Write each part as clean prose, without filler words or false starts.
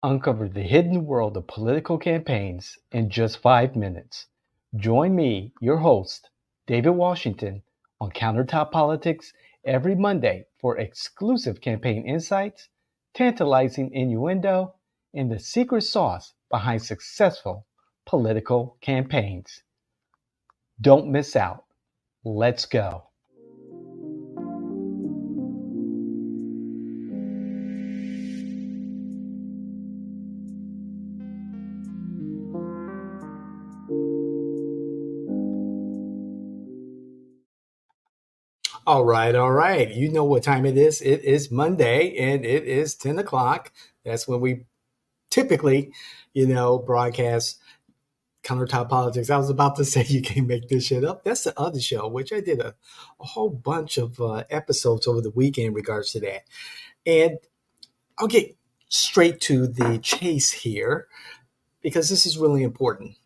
Uncover the hidden world of political campaigns in just 5 minutes. Join me, your host, David Washington, on Countertop Politics every Monday for exclusive campaign insights, tantalizing innuendo, and the secret sauce behind successful political campaigns. Don't miss out. Let's go. All right, all right. You know what time it is. It is Monday and it is 10 o'clock. That's when we typically, broadcast Countertop Politics. I was about to say you can't make this shit up. That's the other show, which I did a whole bunch of episodes over the weekend in regards to that. And I'll get straight to the chase here because this is really important.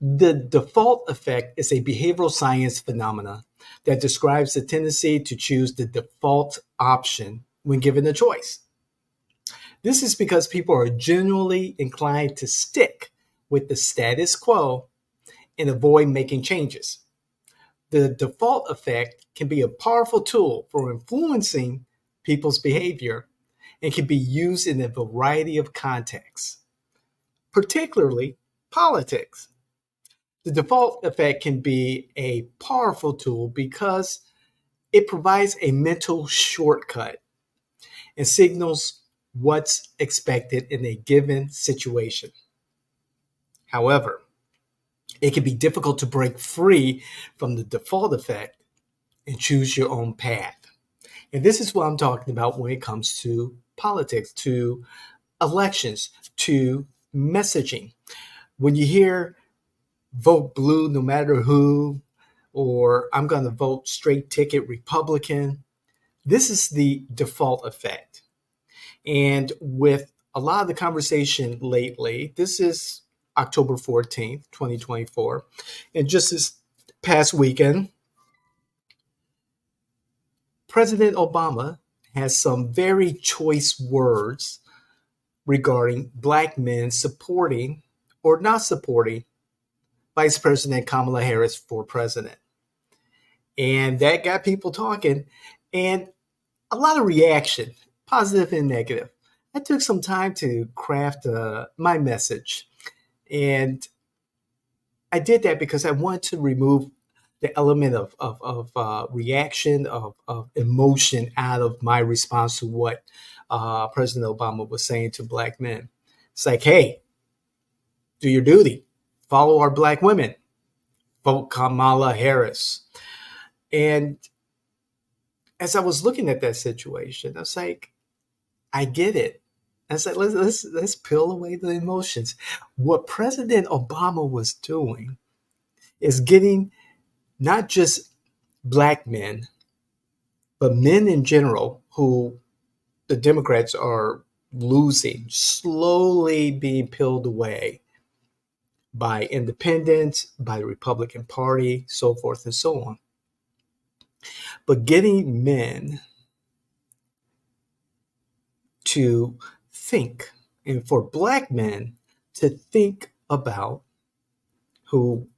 The default effect is a behavioral science phenomena that describes the tendency to choose the default option when given a choice. This is because people are generally inclined to stick with the status quo and avoid making changes. The default effect can be a powerful tool for influencing people's behavior and can be used in a variety of contexts, particularly politics. The default effect can be a powerful tool because it provides a mental shortcut and signals what's expected in a given situation. However, it can be difficult to break free from the default effect and choose your own path. And this is what I'm talking about when it comes to politics, to elections, to messaging. When you hear vote blue no matter who, or I'm going to vote straight ticket Republican, this is the default effect. And with a lot of the conversation lately, this is October 14th, 2024. And just this past weekend, President Obama has some very choice words regarding Black men supporting or not supporting Vice President Kamala Harris for president. And that got people talking and a lot of reaction, positive and negative. I took some time to craft my message. And I did that because I wanted to remove the element of reaction, of emotion out of my response to what President Obama was saying to Black men. It's like, hey, do your duty, follow our Black women, vote Kamala Harris. And as I was looking at that situation, I was like, I get it. I said, let's peel away the emotions. What President Obama was doing is getting not just Black men, but men in general who the Democrats are losing, slowly being peeled away by independents, by the Republican Party, so forth and so on. But getting men to think, and for Black men to think about who,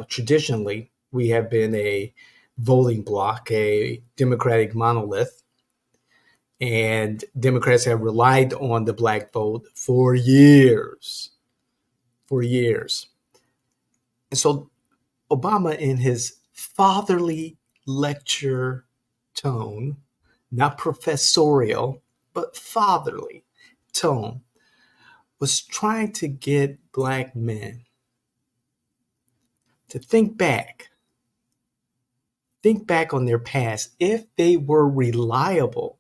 traditionally we have been a voting bloc, a Democratic monolith, and Democrats have relied on the Black vote for years. For years. And so Obama, in his fatherly lecture tone, not professorial, but fatherly tone, was trying to get Black men to think back on their past if they were reliable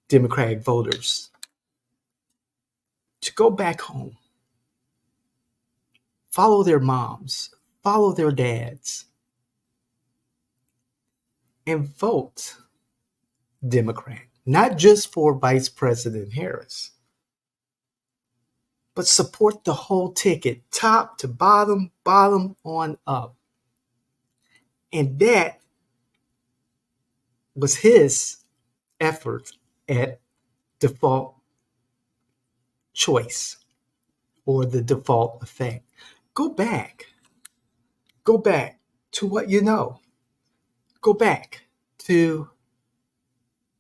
Democratic voters, to go back home, follow their moms, follow their dads, and vote Democrat, not just for Vice President Harris, but support the whole ticket, top to bottom, bottom on up. And that was his effort at default choice or the default effect. Go back. Go back to what you know. Go back to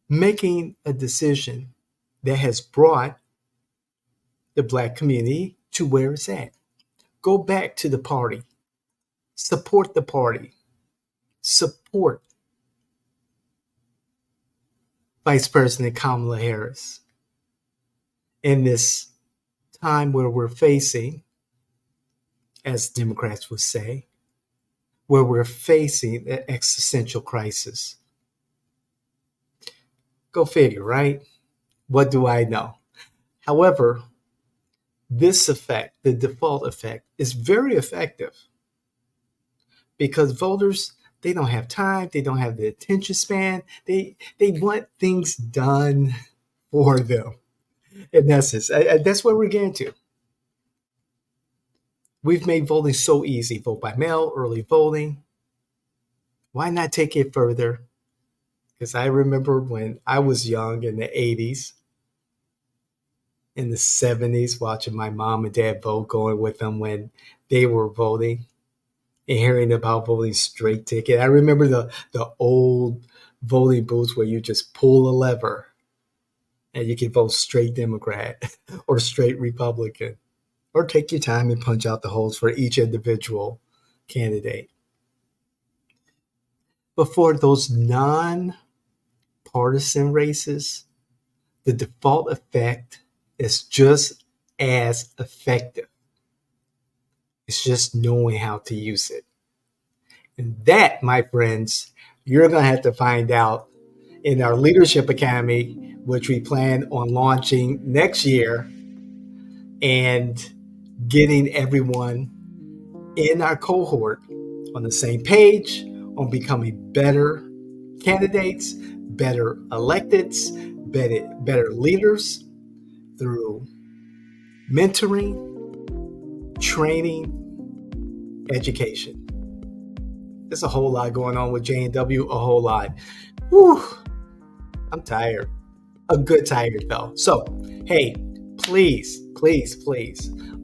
making a decision that has brought the Black community to where it's at. Go back to the party. Support the party. Support Vice President Kamala Harris in this time where we're facing, as Democrats would say, where we're facing an existential crisis. Go figure, right? What do I know? However, this effect, the default effect, is very effective because voters, they don't have time, they don't have the attention span, they want things done for them. In essence, that's where we're getting to. We've made voting so easy. Vote by mail, early voting. Why not take it further? Because I remember when I was young in the 80s, in the 70s, watching my mom and dad vote, going with them when they were voting and hearing about voting straight ticket. I remember the old voting booths where you just pull a lever and you can vote straight Democrat or straight Republican, or take your time and punch out the holes for each individual candidate. But for those non-partisan races, the default effect is just as effective. It's just knowing how to use it. And that, my friends, you're going to have to find out in our Leadership Academy, which we plan on launching next year, and getting everyone in our cohort on the same page on becoming better candidates, better electeds, better leaders through mentoring, training, education. There's a whole lot going on with JNW, a whole lot. Whew, I'm tired. A good tired though. So, hey, please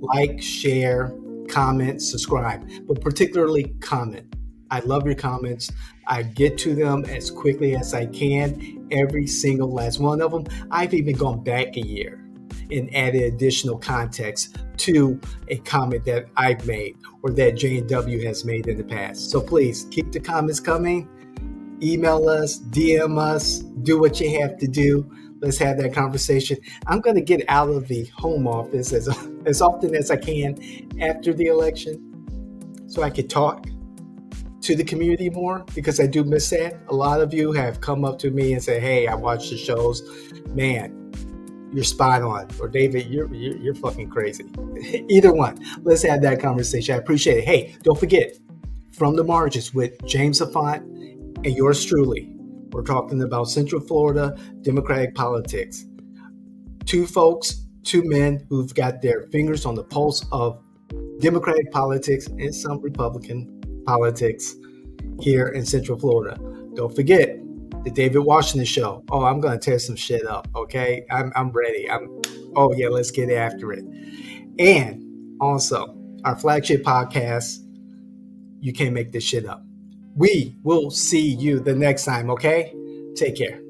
like, share, comment, subscribe, but particularly comment. I love your comments. I get to them as quickly as I can, every single last one of them. I've even gone back a year and added additional context to a comment that I've made or that JNW has made in the past. So please keep the comments coming. Email us, DM us, do what you have to do. Let's have that conversation. I'm going to get out of the home office as often as I can after the election so I could talk to the community more, because I do miss that. A lot of you have come up to me and said, hey, I watched the shows. Man, you're spot on. Or David, you're fucking crazy. Either one. Let's have that conversation. I appreciate it. Hey, don't forget, From the Margins with James Affont and yours truly. We're talking about Central Florida Democratic politics. Two folks, two men who've got their fingers on the pulse of Democratic politics and some Republican politics here in Central Florida. Don't forget the David Washington Show. Oh, I'm going to tear some shit up, okay? I'm ready. Oh, yeah, let's get after it. And also, our flagship podcast, You Can't Make This Shit Up. We will see you the next time, okay? Take care.